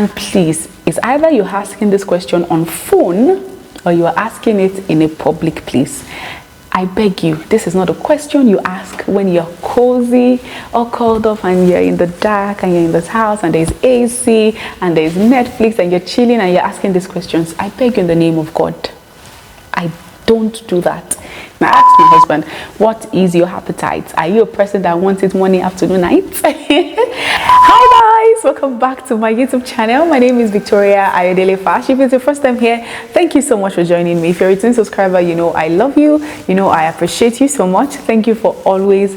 And please, it's either you're asking this question on phone or you are asking it in a public place. I beg you, this is not a question you ask when you're cozy or curled up and you're in the dark and you're in this house and there's AC and there's Netflix and you're chilling and you're asking these questions. I beg you in the name of God, I don't do that. Now I asked my husband, what is your appetite? Are you a person that wants it morning, afternoon, night? Hi guys, welcome back to my YouTube channel. My name is Victoria Ayodele Fash. If it's your first time here, thank you so much for joining me. If you're a returning subscriber, you know I love you, you know I appreciate you so much. Thank you for always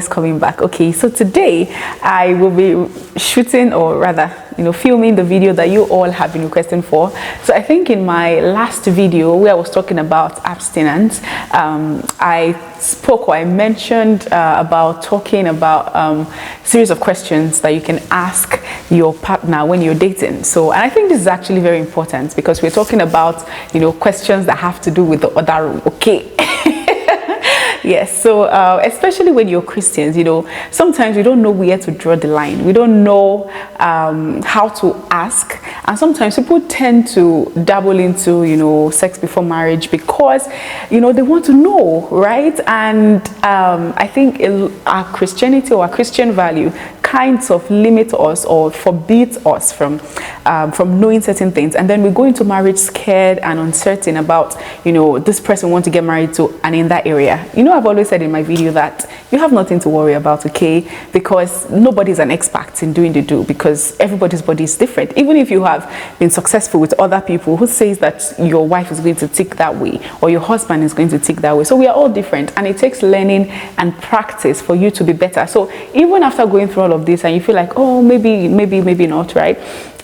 coming back. Okay, so today I will be shooting, or rather filming the video that you all have been requesting for. So I think in my last video where I was talking about abstinence, I spoke, or I mentioned about talking about series of questions that you can ask your partner when you're dating. So, and I think this is actually very important because we're talking about questions that have to do with the other room. Okay. Yes, so especially when you're Christians, sometimes we don't know where to draw the line. We don't know how to ask, and sometimes people tend to dabble into sex before marriage because they want to know, right? And I think our Christianity or our Christian value kinds of limit us or forbids us from knowing certain things, and then we go into marriage scared and uncertain about this person we want to get married to, and in that area, I've always said in my video that you have nothing to worry about, okay? Because nobody's an expert in doing the do, because everybody's body is different. Even if you have been successful with other people, who says that your wife is going to tick that way or your husband is going to tick that way? So we are all different, and it takes learning and practice for you to be better. So even after going through all of this and you feel like, oh, maybe not, right?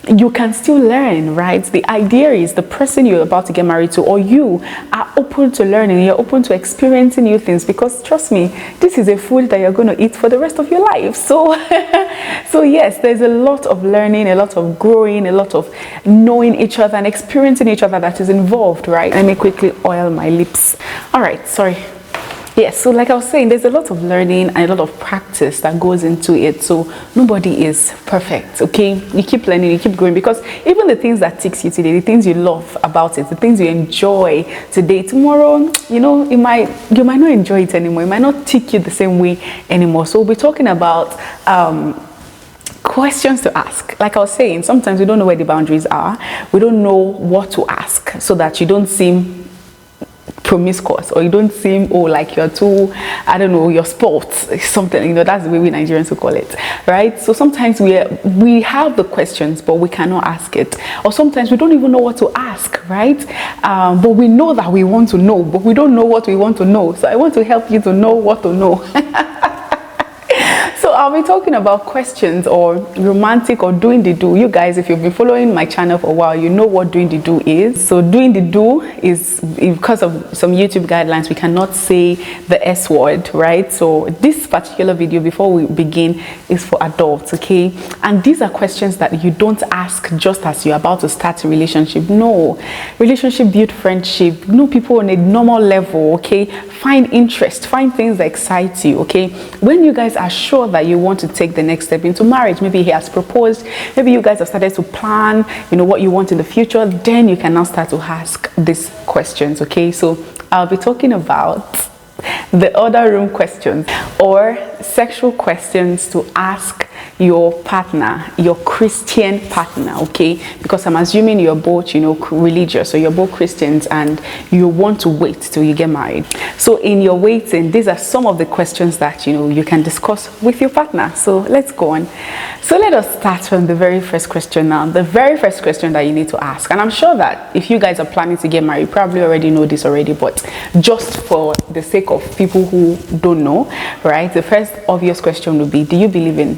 You can still learn, right? The idea is the person you're about to get married to, or you, are open to learning. You're open to experiencing new things, because trust me, this is a food that you're going to eat for the rest of your life. So so yes, there's a lot of learning, a lot of growing, a lot of knowing each other and experiencing each other that is involved, right? Let me quickly oil my lips. All right, sorry. Yes, so like I was saying, there's a lot of learning and a lot of practice that goes into it. So nobody is perfect, okay? You keep learning, you keep growing, because even the things that tick you today, the things you love about it, the things you enjoy today, tomorrow, you might not enjoy it anymore. It might not tick you the same way anymore. So we'll be talking about questions to ask. Like I was saying, sometimes we don't know where the boundaries are. We don't know what to ask so that you don't seem promiscuous, or you don't seem like you're too, I don't know, your sports something, that's the way we Nigerians will call it, right? So sometimes we have the questions but we cannot ask it, or sometimes we don't even know what to ask, right? But we know that we want to know, but we don't know what we want to know. So I want to help you to know what to know. So I'll be talking about questions or romantic or doing the do. You guys, if you've been following my channel for a while, you know what doing the do is. So doing the do is, because of some YouTube guidelines, we cannot say the S word, right? So this particular video, before we begin, is for adults, okay? And these are questions that you don't ask just as you're about to start a relationship. No, relationship build friendship, know people on a normal level, okay? Find interest, find things that excite you, okay? When you guys are sure that you want to take the next step into marriage, maybe he has proposed, maybe you guys have started to plan, what you want in the future, then you can now start to ask these questions, okay? So I'll be talking about the other room questions, or sexual questions to ask your partner, your Christian partner, okay? Because I'm assuming you're both, religious, or you're both Christians, and you want to wait till you get married. So in your waiting, these are some of the questions that, you can discuss with your partner. So let's go on. So let us start from the very first question now. The very first question that you need to ask, and I'm sure that if you guys are planning to get married, you probably already know this already, but just for the sake of people who don't know, right? The first obvious question would be, do you believe in,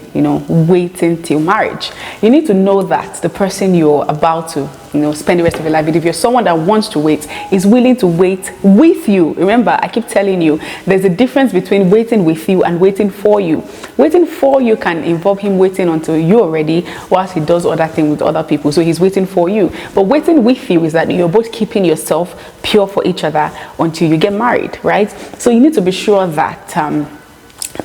waiting till marriage? You need to know that the person you're about to spend the rest of your life with, if you're someone that wants to wait, is willing to wait with you. Remember, I keep telling you, there's a difference between waiting with you and waiting for you. Waiting for you can involve him waiting until you're ready, whilst he does other things with other people, so he's waiting for you. But waiting with you is that you're both keeping yourself pure for each other until you get married, right? So you need to be sure that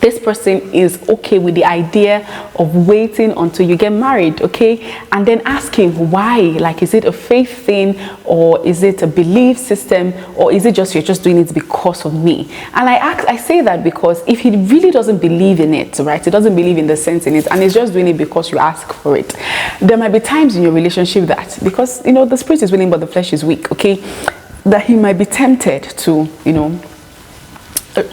this person is okay with the idea of waiting until you get married, okay? And then ask him why. Like, is it a faith thing, or is it a belief system, or is it just you're just doing it because of me? And I say that because if he really doesn't believe in it, right, he doesn't believe in the sense in it, and he's just doing it because you ask for it, there might be times in your relationship that, because the spirit is willing but the flesh is weak, okay, that he might be tempted to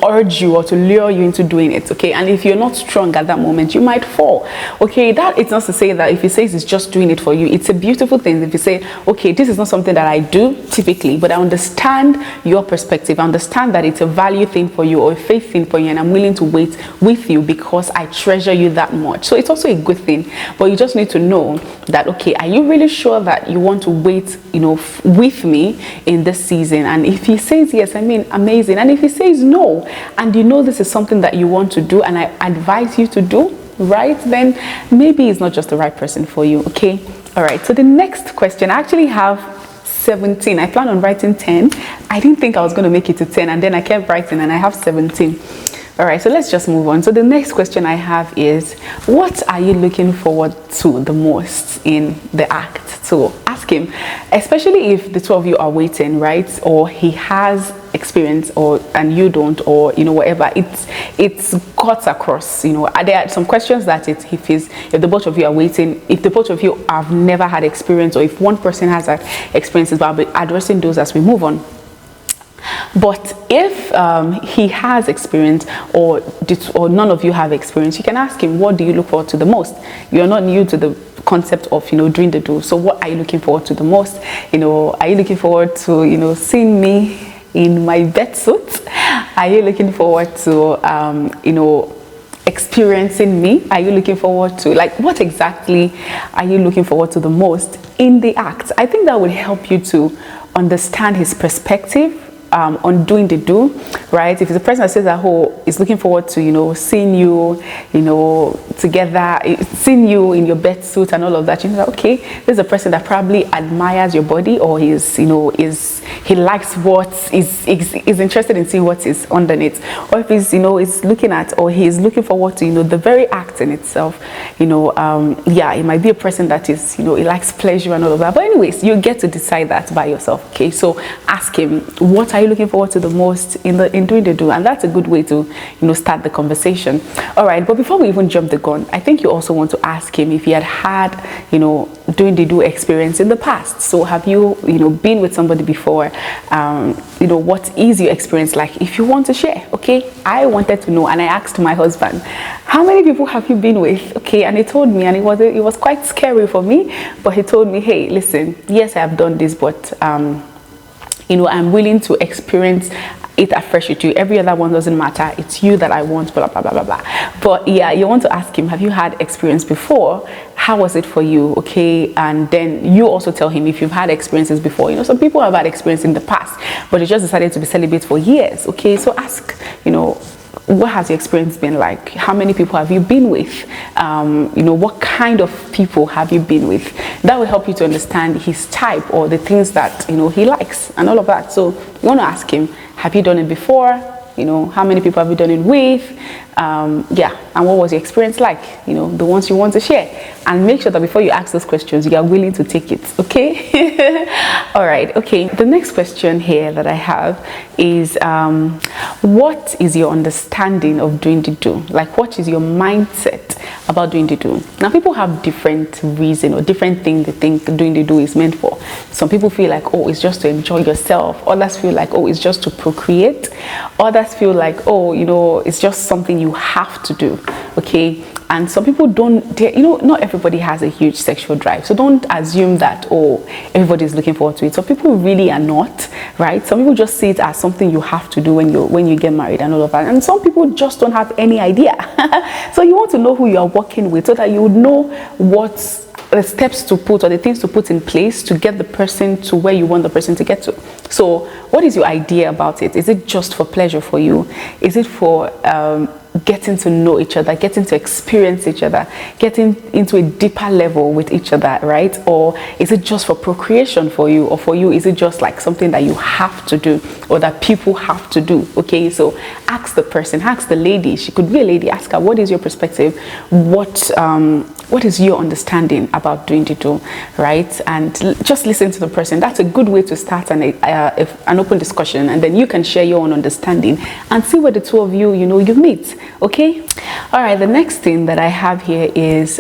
urge you or to lure you into doing it, okay? And if you're not strong at that moment, you might fall, okay? That it's not to say that if he says he's just doing it for you, it's a beautiful thing if you say, okay, this is not something that I do typically, but I understand your perspective. I understand that it's a value thing for you or a faith thing for you, and I'm willing to wait with you because I treasure you that much. So it's also a good thing, but you just need to know that, okay, are you really sure that you want to wait, with me in this season? And if he says yes, I mean, amazing. And if he says no, and this is something that you want to do and I advise you to do, right, then maybe it's not just the right person for you, okay? All right, so the next question, I actually have 17. I plan on writing 10. I didn't think I was going to make it to 10, and then I kept writing and I have 17. All right, so let's just move on. So the next question I have is, what are you looking forward to the most in the act? So ask him, especially if the two of you are waiting, right? Or he has experience and you don't, or whatever. It's cuts across. There are some questions that if the both of you are waiting, if the both of you have never had experience, or if one person has had experiences, but I'll be addressing those as we move on. But if he has experience, or none of you have experience, you can ask him, what do you look forward to the most? You're not new to the concept of doing the do. So what are you looking forward to the most? Are you looking forward to seeing me in my bed suit? Are you looking forward to experiencing me? Are you looking forward to, like, what exactly are you looking forward to the most in the act? I think that would help you to understand his perspective on doing the do, right? If it's a person that says that is looking forward to seeing you together, seeing you in your bed suit and all of that, okay, this is a person that probably admires your body, or he likes what is interested in seeing what is underneath. Or if he's is looking at, or he's looking forward to the very act in itself, yeah, it might be a person that is he likes pleasure and all of that. But anyways, you get to decide that by yourself, okay? So ask him, what are you looking forward to the most in doing the do? And that's a good way to start the conversation. All right, but before we even jump the gun, I think you also want to ask him if he had doing the do experience in the past. So have you been with somebody before? What is your experience like? If you want to share, okay? I wanted to know, and I asked my husband, how many people have you been with? Okay, and he told me, and it was quite scary for me, but he told me, hey, listen, yes, I have done this, but I'm willing to experience it afresh with you. Every other one doesn't matter. It's you that I want, blah, blah, blah, blah, blah. But yeah, you want to ask him, have you had experience before? How was it for you? Okay, and then you also tell him if you've had experiences before. Some people have had experience in the past, but they just decided to be celibate for years. Okay, so ask, what has your experience been like? How many people have you been with? What kind of people have you been with? That will help you to understand his type, or the things that he likes and all of that. So you want to ask him, have you done it before? How many people have you done it with? Yeah, and what was your experience like? The ones you want to share. And make sure that before you ask those questions, you are willing to take it, okay? All right, okay. The next question here that I have is, what is your understanding of doing the do? Like, what is your mindset about doing the do? Now, people have different reason or different things they think doing the do is meant for. Some people feel like, oh, it's just to enjoy yourself. Others feel like, oh, it's just to procreate. Others feel like, oh, it's just something you have to do, okay? And some people don't, not everybody has a huge sexual drive. So don't assume that, oh, everybody's looking forward to it. So people really are not, right? Some people just see it as something you have to do when you get married and all of that. And some people just don't have any idea. So you want to know who you are working with, so that you would know what the steps to put, or the things to put in place to get the person to where you want the person to get to. So what is your idea about it? Is it just for pleasure for you? Is it for getting to know each other, getting to experience each other, getting into a deeper level with each other, right? Or is it just for procreation for you? Or for you, is it just like something that you have to do or that people have to do? Okay, so ask the person, ask the lady. She could be a lady. Ask her, what is your perspective? What is your understanding about doing the do, right? And just listen to the person. That's a good way to start an open discussion, and then you can share your own understanding and see where the two of you, you meet. Okay. All right. The next thing that I have here is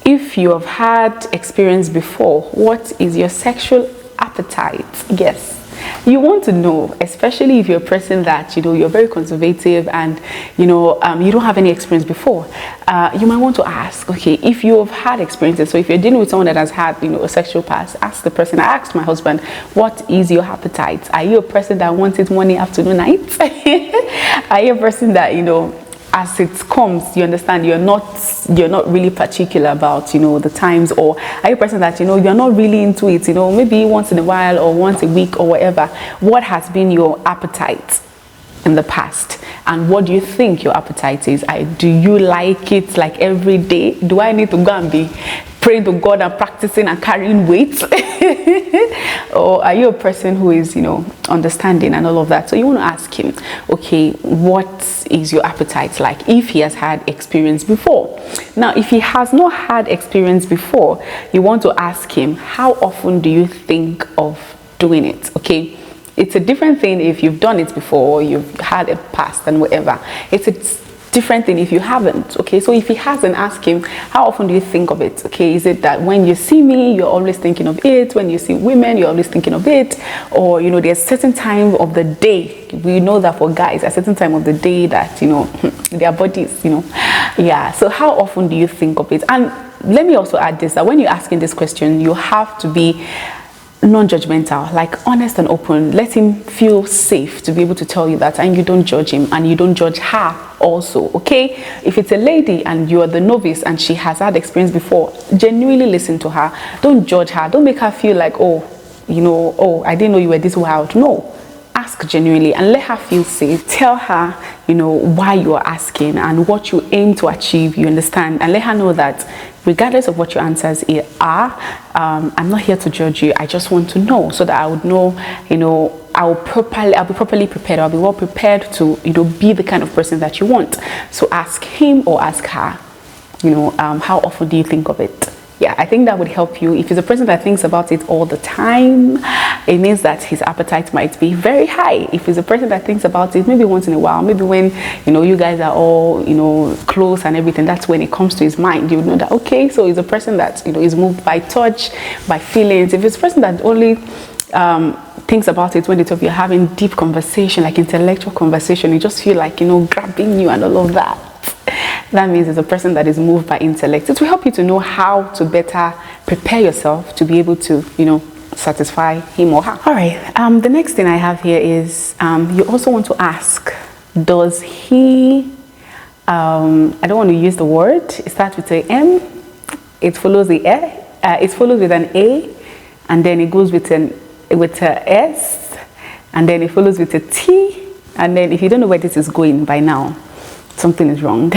if you have had experience before, what is your sexual appetite? Yes. You want to know, especially if you're a person that, you're very conservative and, you don't have any experience before. You might want to ask, okay, if you have had experiences, so if you're dealing with someone that has had, a sexual past, ask the person. I asked my husband, what is your appetite? Are you a person that wants it morning, afternoon, night? Are you a person that, as it comes, you understand, you're not really particular about, the times? Or are you a person that, you're not really into it, maybe once in a while or once a week or whatever? What has been your appetite in the past? And what do you think your appetite is? Do you like it like every day? Do I need to go and be praying to God and practicing and carrying weight? Or are you a person who is, understanding and all of that? So you want to ask him, okay, what is your appetite like, if he has had experience before? Now, if he has not had experience before, you want to ask him, how often do you think of doing it? Okay. It's a different thing if you've done it before, or you've had a past and whatever. It's a different thing if you haven't. Okay, so if he hasn't, ask him, how often do you think of it? Okay, is it that when you see me, you're always thinking of it? When you see women, you're always thinking of it? Or, there's a certain time of the day. We know that for guys, a certain time of the day that, their bodies, yeah. So how often do you think of it? And let me also add this, that when you're asking this question, you have to be non-judgmental, like honest and open. Let him feel safe to be able to tell you that, and you don't judge him and you don't judge her also. Okay, if it's a lady and you are the novice and she has had experience before, genuinely listen to her. Don't judge her. Don't make her feel like, oh, I didn't know you were this wild. No, ask genuinely and let her feel safe. Tell her, why you are asking and what you aim to achieve, you understand, and let her know that regardless of what your answers are, I'm not here to judge you. I just want to know, so that I would know, I'll be properly prepared. I'll be well prepared to, be the kind of person that you want. So ask him or ask her, how often do you think of it? Yeah, I think that would help you. If he's a person that thinks about it all the time, it means that his appetite might be very high. If he's a person that thinks about it maybe once in a while, maybe when, you guys are all, close and everything, that's when it comes to his mind. You would know that, okay, so he's a person that, is moved by touch, by feelings. If it's a person that only thinks about it when the two of you are having deep conversation, like intellectual conversation, you just feel like, grabbing you and all of that, that means it's a person that is moved by intellect. It will help you to know how to better prepare yourself to be able to, satisfy him or her. All right. The next thing I have here is you also want to ask, does he, I don't want to use the word, it starts with a M, it follows the it follows with an A, and then it goes with a S, and then it follows with a T, and then if you don't know where this is going by now, something is wrong.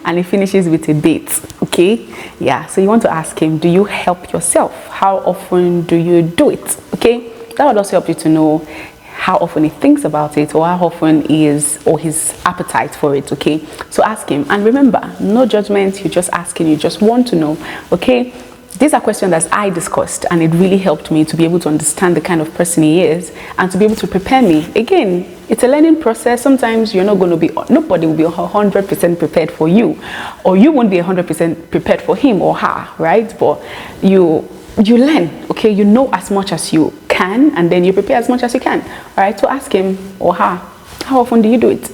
And it finishes with a date. Okay, yeah, so you want to ask him, do you help yourself? How often do you do it? Okay, that would also help you to know how often he thinks about it, or how often his appetite for it. Okay, so ask him, and remember, no judgment. You just asking, you just want to know. Okay, these are questions that I discussed, and it really helped me to be able to understand the kind of person he is and to be able to prepare me. Again, it's a learning process. Sometimes you're not going to be, nobody will be 100% prepared for you, or you won't be 100% prepared for him or her, right? But you learn, okay? You know as much as you can, and then you prepare as much as you can, all right? So ask him or her, how often do you do it?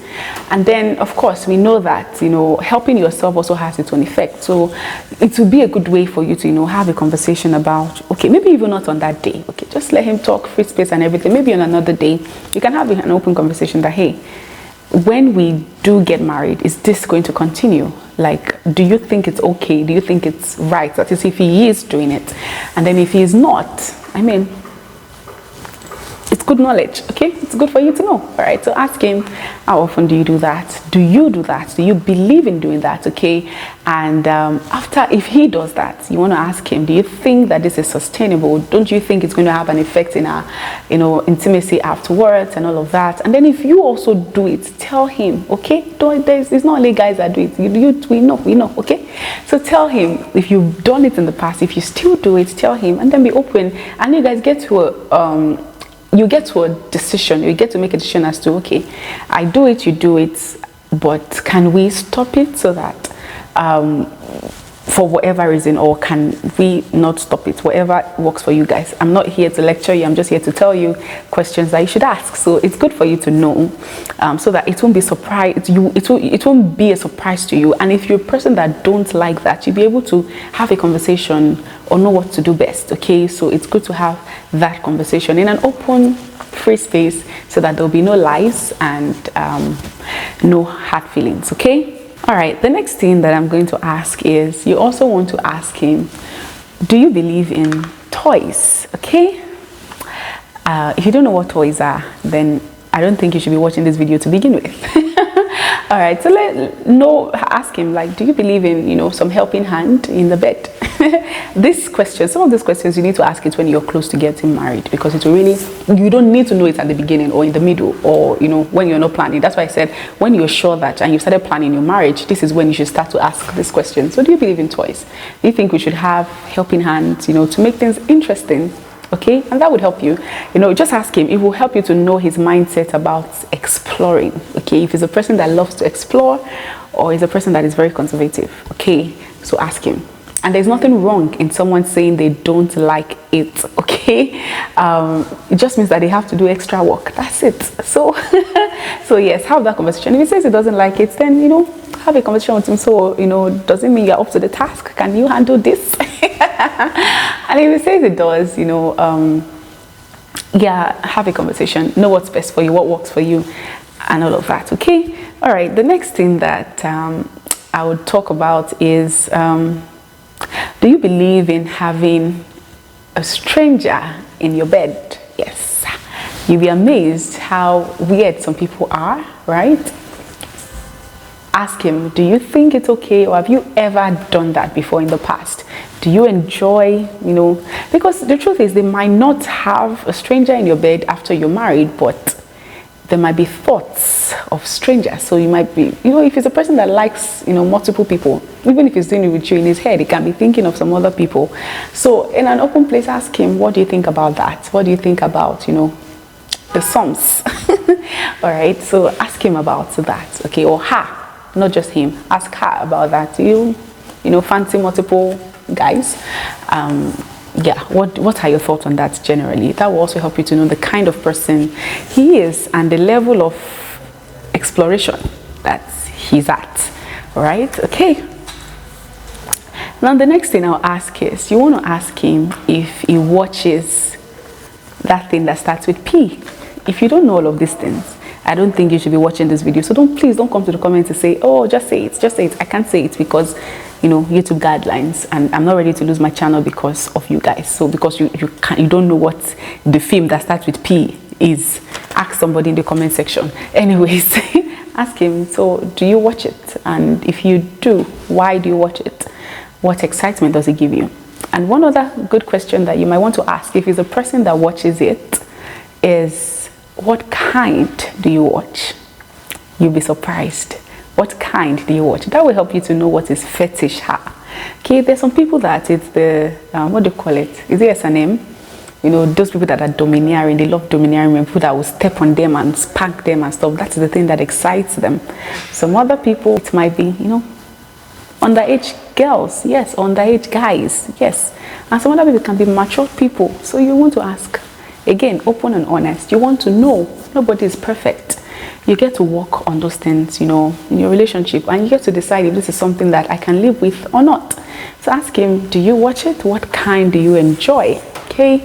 And then, of course, we know that, helping yourself also has its own effect. So it would be a good way for you to, have a conversation about, okay, maybe even not on that day. Okay, just let him talk, free space and everything. Maybe on another day, you can have an open conversation that, hey, when we do get married, is this going to continue? Like, do you think it's okay? Do you think it's right? That is, if he is doing it. And then if he is not, good knowledge, okay? It's good for you to know. All right, so ask him, how often do you do that? Do you do that? Do you believe in doing that? Okay, and after, if he does that, you want to ask him, do you think that this is sustainable? Don't you think it's going to have an effect in our, you know, intimacy afterwards and all of that? And then if you also do it, tell him, okay? It's not only guys that do it. We know, okay? So tell him, if you've done it in the past, if you still do it, tell him, and then be open, and you guys get to a decision. You get to make a decision as to, okay, I do it, you do it, but can we stop it so that for whatever reason, or can we not stop it? Whatever works for you guys. I'm not here to lecture you. I'm just here to tell you questions that you should ask. So it's good for you to know, so that it won't be it won't be a surprise to you. And if you're a person that don't like that, you'll be able to have a conversation or know what to do best. Okay, so it's good to have that conversation in an open, free space, so that there'll be no lies and no hard feelings. Okay. All right, the next thing that I'm going to ask is, you also want to ask him, do you believe in toys? Okay, if you don't know what toys are, then I don't think you should be watching this video to begin with. All right, so ask him, like, do you believe in, you know, some helping hand in the bed? Some of these questions you need to ask it when you're close to getting married, because it will really, you don't need to know it at the beginning or in the middle, or, you know, when you're not planning. That's why I said, when you're sure that and you started planning your marriage, this is when you should start to ask this question. So do you believe in toys? Do you think we should have helping hands, you know, to make things interesting? Okay, and that would help you, you know, just ask him. It will help you to know his mindset about exploring. Okay, if he's a person that loves to explore, or is a person that is very conservative. Okay, so ask him. And there's nothing wrong in someone saying they don't like it. Okay, it just means that they have to do extra work. That's it. So so yes, have that conversation. If he says he doesn't like it, then, you know, have a conversation with him. So, you know, does it mean you're up to the task? Can you handle this? And if he says it does, you know, yeah, have a conversation. Know what's best for you, what works for you, and all of that. Okay. All right. The next thing that I would talk about is, do you believe in having a stranger in your bed? Yes. You'll be amazed how weird some people are, right? Ask him, do you think it's okay, or have you ever done that before in the past? Do you enjoy, you know, because the truth is, they might not have a stranger in your bed after you're married, but there might be thoughts of strangers. So you might be, you know, if it's a person that likes, you know, multiple people, even if he's doing it with you in his head, he can be thinking of some other people. So in an open place, ask him, what do you think about that? What do you think about, you know, the Psalms? All right, so ask him about that, okay, or her. Not just him. Ask her about that. You know, fancy multiple guys. Yeah. What are your thoughts on that generally? That will also help you to know the kind of person he is and the level of exploration that he's at. All right. Okay. Now the next thing I'll ask is, you want to ask him if he watches that thing that starts with P. If you don't know all of these things, I don't think you should be watching this video. So please don't come to the comments and say, oh, just say it. I can't say it because, you know, YouTube guidelines, and I'm not ready to lose my channel because of you guys. So because you don't know what the film that starts with P is, ask somebody in the comment section. Anyways, ask him, so do you watch it? And if you do, why do you watch it? What excitement does it give you? And one other good question that you might want to ask if he's a person that watches it is, what kind do you watch? You'll be surprised. What kind do you watch? That will help you to know what is fetish her. Okay, there's some people that it's the, what do you call it? Is it S&M? You know, those people that are domineering, they love domineering, people that will step on them and spank them and stuff. That's the thing that excites them. Some other people, it might be, you know, underage girls, yes, underage guys, yes. And some other people can be mature people. So you want to ask. Again, open and honest. You want to know. Nobody is perfect. You get to work on those things, you know, in your relationship, and you get to decide if this is something that I can live with or not. So ask him, do you watch it? What kind do you enjoy? Okay,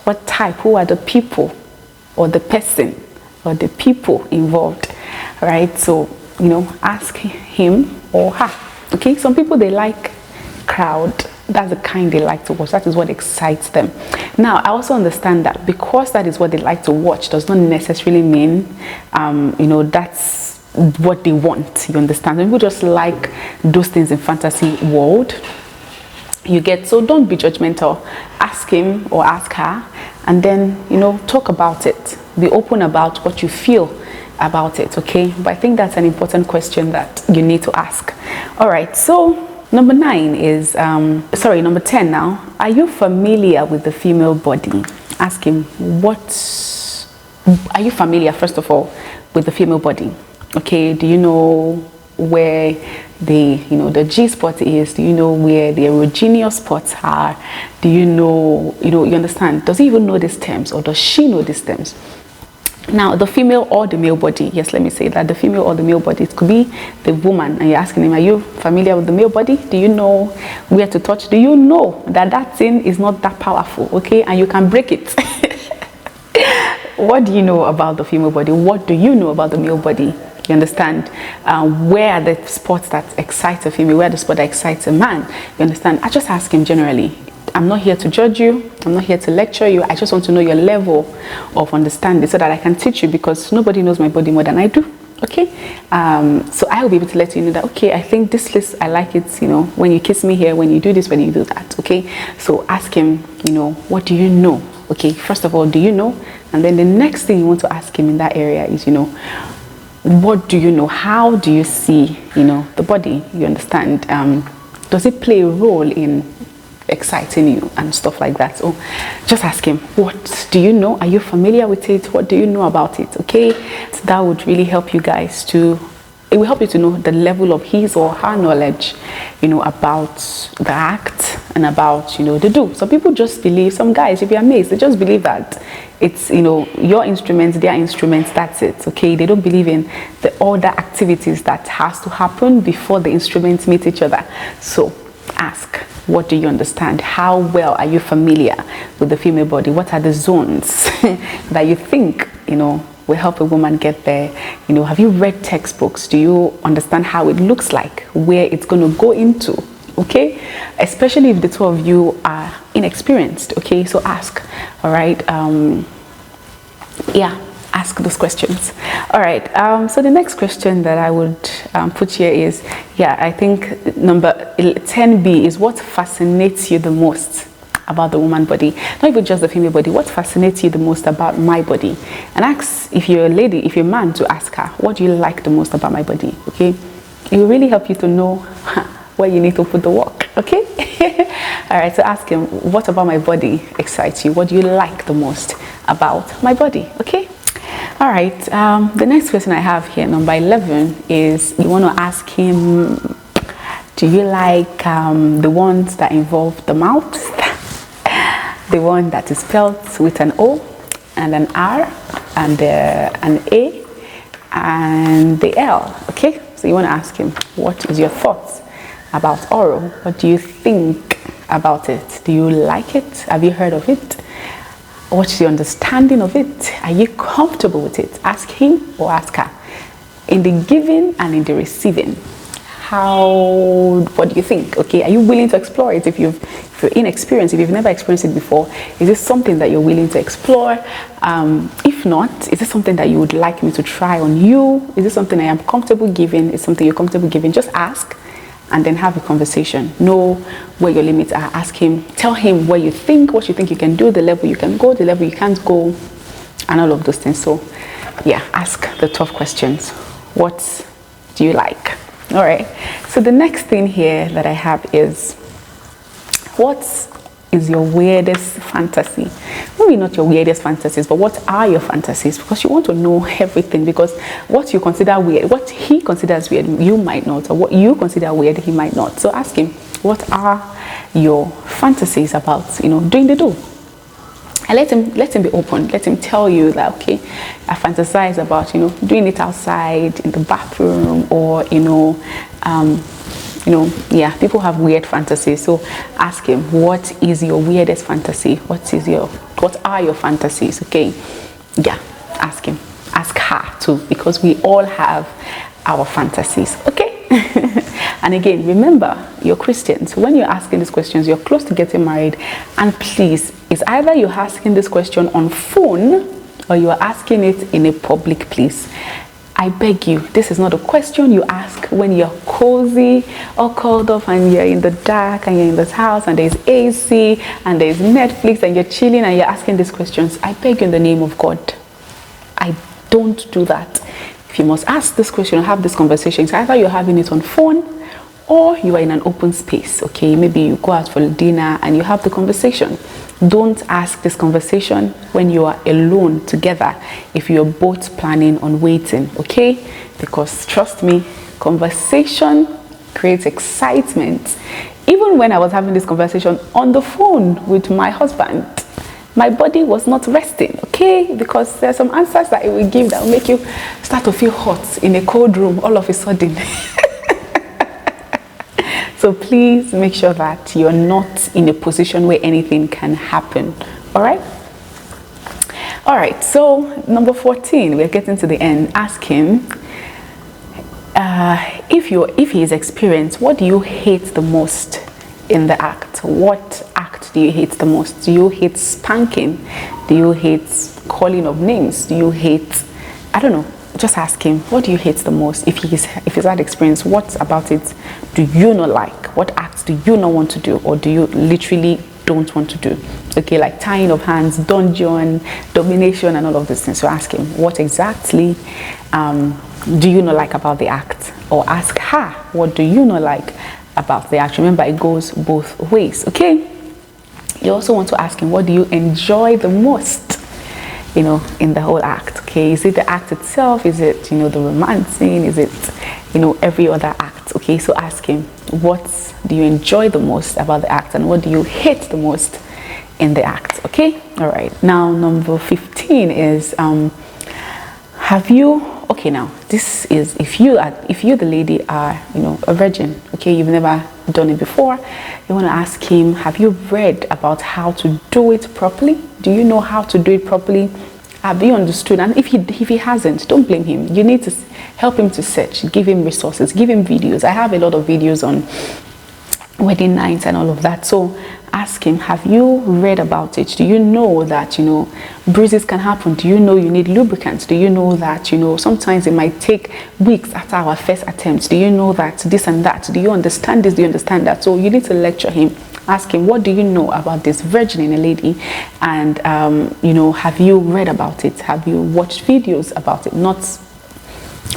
what type? Who are the people, or the person, or the people involved? All right. So, you know, ask him or her. Okay. Some people, they like crowd. that's the kind they like to watch. That is what excites them. Now, I also understand that because that is what they like to watch does not necessarily mean, that's what they want. You understand? People just like those things in fantasy world. You get, so don't be judgmental. Ask him or ask her, and then talk about it. Be open about what you feel about it. Okay, but I think that's an important question that you need to ask. All right, so number 10 now. Are you familiar with the female body? Ask him, are you familiar, first of all, with the female body? Okay, do you know where the G spot is? Do you know where the erogenous spots are? Do you you understand? Does he even know these terms, or does she know these terms? Now, the female or the male body, yes, let me say that, the female or the male body, it could be the woman, and you're asking him, are you familiar with the male body? Do you know where to touch? Do you know that thing is not that powerful, okay, and you can break it? What do you know about the female body? What do you know about the male body? You understand? Where are the spots that excite a female? Where are the spots that excites a man? You understand? I just ask him generally. I'm not here to judge you. I'm not here to lecture you. I just want to know your level of understanding so that I can teach you, because nobody knows my body more than I do. Okay? So I will be able to let you know that, okay, I think this list, I like it, when you kiss me here, when you do this, when you do that. Okay? So ask him, what do you know? Okay, first of all, do you know? And then the next thing you want to ask him in that area is, what do you know? How do you see, the body? You understand? Does it play a role in exciting you and stuff like that? So just ask him, what do you know? Are you familiar with it? What do you know about it? Okay, so that would really help you guys it will help you to know the level of his or her knowledge, about the act and about, the do. Some people just believe, some guys, you'll be amazed, they just believe that it's, your instruments, their instruments, that's it, okay? They don't believe in the other activities that has to happen before the instruments meet each other. So ask, what do you understand? How well are you familiar with the female body? What are the zones that you think, will help a woman get there? Have you read textbooks? Do you understand how it looks like, where it's going to go into? Okay, especially if the two of you are inexperienced. Okay, so ask. All right, ask those questions. All right, so the next question that I would put here is, I think number 10B is, what fascinates you the most about the woman body? Not even just the female body. What fascinates you the most about my body? And ask, if you're a lady, if you're a man, to ask her, what do you like the most about my body? Okay, it will really help you to know where you need to put the work. Okay. All right, so ask him, what about my body excites you? What do you like the most about my body? Okay. All right, the next question I have here, number 11, is you want to ask him, do you like the ones that involve the mouth, the one that is spelled with an O and an R and an A and the L? Okay, so you want to ask him, what is your thoughts about oral? What do you think about it? Do you like it? Have you heard of it? What's your understanding of it? Are you comfortable with it? Ask him or ask her. In the giving and in the receiving, what do you think? Okay, are you willing to explore it? If you're inexperienced, if you've never experienced it before, is this something that you're willing to explore? If not, is this something that you would like me to try on you? Is this something I am comfortable giving? Is something you're comfortable giving? Just ask, and then have a conversation. Know where your limits are. Ask him, tell him what you think you can do, the level you can go, the level you can't go, and all of those things. So ask the tough questions. What do you like? All right, so the next thing here that I have is, what is your weirdest fantasy? Maybe not your weirdest fantasies, but what are your fantasies? Because you want to know everything, because what you consider weird, what he considers weird, you might not, or what you consider weird, he might not. So ask him, what are your fantasies about, doing the do? And let him be open. Let him tell you that, okay, I fantasize about, doing it outside, in the bathroom, or, people have weird fantasies. So ask him, what is your weirdest fantasy? What are your fantasies? Okay, ask him. Ask her too, because we all have our fantasies. Okay. And again, remember, you're Christians. When you're asking these questions, you're close to getting married. And please, it's either you're asking this question on phone or you are asking it in a public place. I beg you, this is not a question you ask when you're cozy or curled up and you're in the dark and you're in this house and there's AC and there's Netflix and you're chilling and you're asking these questions. I beg you in the name of God, I don't do that. If you must ask this question or have this conversation, it's either you're having it on phone or you are in an open space, okay? Maybe you go out for dinner and you have the conversation. Don't ask this conversation when you are alone together if you're both planning on waiting, okay? Because trust me, conversation creates excitement. Even when I was having this conversation on the phone with my husband, my body was not resting, okay? Because there's some answers that it will give that will make you start to feel hot in a cold room all of a sudden. So please make sure that you're not in a position where anything can happen. All right? All right, so number 14, we're getting to the end. Ask him, if he is experienced, what do you hate the most in the act? What act do you hate the most? Do you hate spanking? Do you hate calling of names? Do you hate, I don't know. Just ask him, what do you hate the most? If he's had experience, what about it do you not like? What acts do you not want to do, or do you literally don't want to do? Okay, like tying of hands, dungeon, domination, and all of these things. So ask him, what exactly do you not like about the act? Or ask her, what do you not like about the act? Remember, it goes both ways. Okay. You also want to ask him, what do you enjoy the most? You know, in the whole act, okay? Is it the act itself? Is it, you know, the romancing? Is it, you know, every other act? Okay, so ask him, what do you enjoy the most about the act and what do you hate the most in the act? Okay, all right. Now, number 15 is, have you, okay, now, this is, if you, the lady, are, you know, a virgin, okay, you've never done it before, you want to ask him, have you read about how to do it properly? Do you know how to do it properly? Have you understood? And if he hasn't, don't blame him. You need to help him to search, give him resources, give him videos. I have a lot of videos on wedding nights and all of that. So ask him, have you read about it? Do you know that, you know, bruises can happen? Do you know you need lubricants? Do you know that, you know, sometimes it might take weeks after our first attempt? Do you know that this and that? Do you understand this? Do you understand that? So you need to lecture him. Ask him, what do you know about this virgin in a lady? And, you know, have you read about it? Have you watched videos about it? Not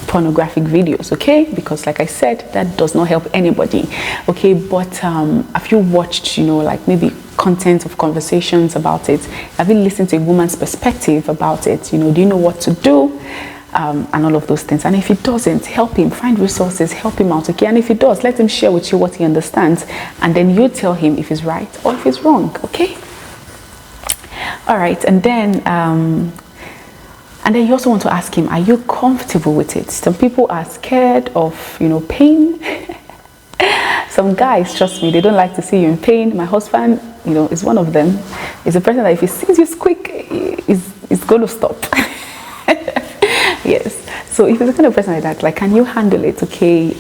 pornographic videos, okay? Because like I said, that does not help anybody, okay? But have you watched, you know, like maybe content of conversations about it? Have you listened to a woman's perspective about it? You know, do you know what to do? And all of those things. And if he doesn't, help him, find resources, help him out, okay? And if he does, let him share with you what he understands, and then you tell him if he's right or if he's wrong, okay? All right, and then you also want to ask him, are you comfortable with it? Some people are scared of, you know, pain. Some guys, trust me, they don't like to see you in pain. My husband, you know, is one of them. He's a person that if he sees you squeak, is going to stop. Yes. So if you're the kind of person like that, like, can you handle it? Okay.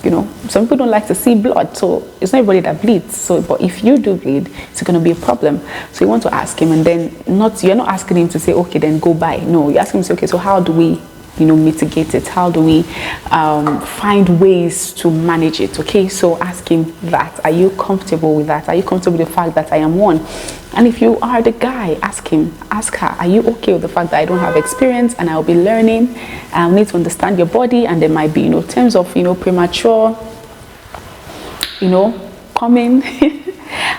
You know, some people don't like to see blood, so it's not everybody that bleeds. So, but if you do bleed, it's going to be a problem. So you want to ask him, and then you're not asking him to say, okay, then go by. No, you're asking him to say, okay, so how do we, you know, mitigate it? How do we find ways to manage it? Okay, so ask him that. Are you comfortable with that? Are you comfortable with the fact that I am one? And if you are the guy, ask him, ask her, are you okay with the fact that I don't have experience and I'll be learning? I'll need to understand your body, and there might be, you know, terms of, you know, premature, you know, coming.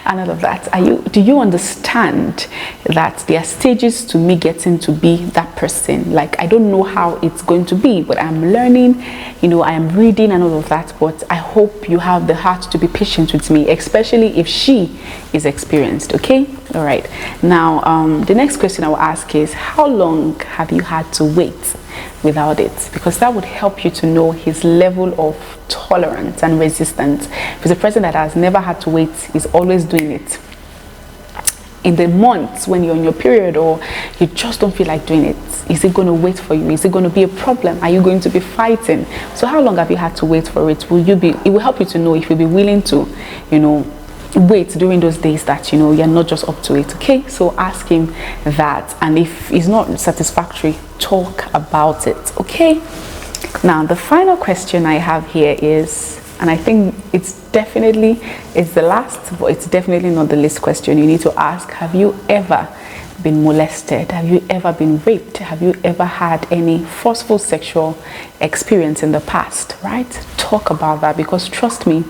And all of that. Do you understand that there are stages to me getting to be that person? Like, I don't know how it's going to be, but I'm learning, you know, I am reading and all of that, but I hope you have the heart to be patient with me, especially if she is experienced, okay? All right. Now, the next question I will ask is, how long have you had to wait without it? Because that would help you to know his level of tolerance and resistance. If it's a person that has never had to wait, is always doing it, in the months when you're on your period, or you just don't feel like doing it? Is it going to wait for you? Is it going to be a problem? Are you going to be fighting? So how long have you had to wait for it? It will help you to know if you'll be willing to, wait during those days that you're not just up to it. Okay, so ask him that, and if it's not satisfactory, talk about it. Okay, now the final question I have here is, and I think it's the last, but it's definitely not the least question you need to ask: have you ever been molested? Have you ever been raped? Have you ever had any forceful sexual experience in the past? Right? Talk about that, because trust me,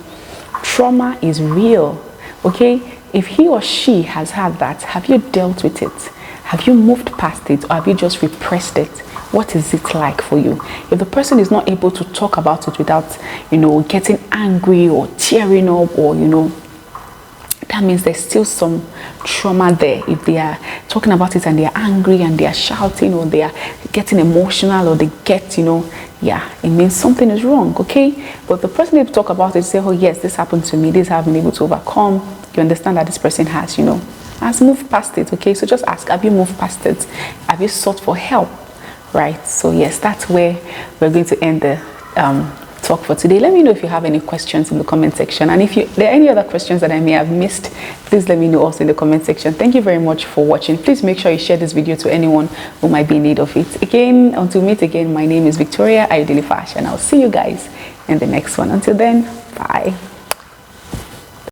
trauma is real. Okay, if he or she has had that, have you dealt with it? Have you moved past it, or have you just repressed it? What is it like for you? If the person is not able to talk about it without, getting angry or tearing up, or, that means there's still some trauma there. If they are talking about it and they are angry and they are shouting, or they are getting emotional, or they get, it means something is wrong, okay? But the person needs to talk about it, say, oh yes, this happened to me, this I've been able to overcome. You understand that this person has moved past it, okay? So just ask, have you moved past it? Have you sought for help? Right? So yes, that's where we're going to end the talk for today. Let me know if you have any questions in the comment section, and if there are any other questions that I may have missed, please let me know also in the comment section. Thank you very much for watching. Please make sure you share this video to anyone who might be in need of it. Again, until we meet again, my name is Victoria Ayodele Fash, and I'll see you guys in the next one. Until then, bye.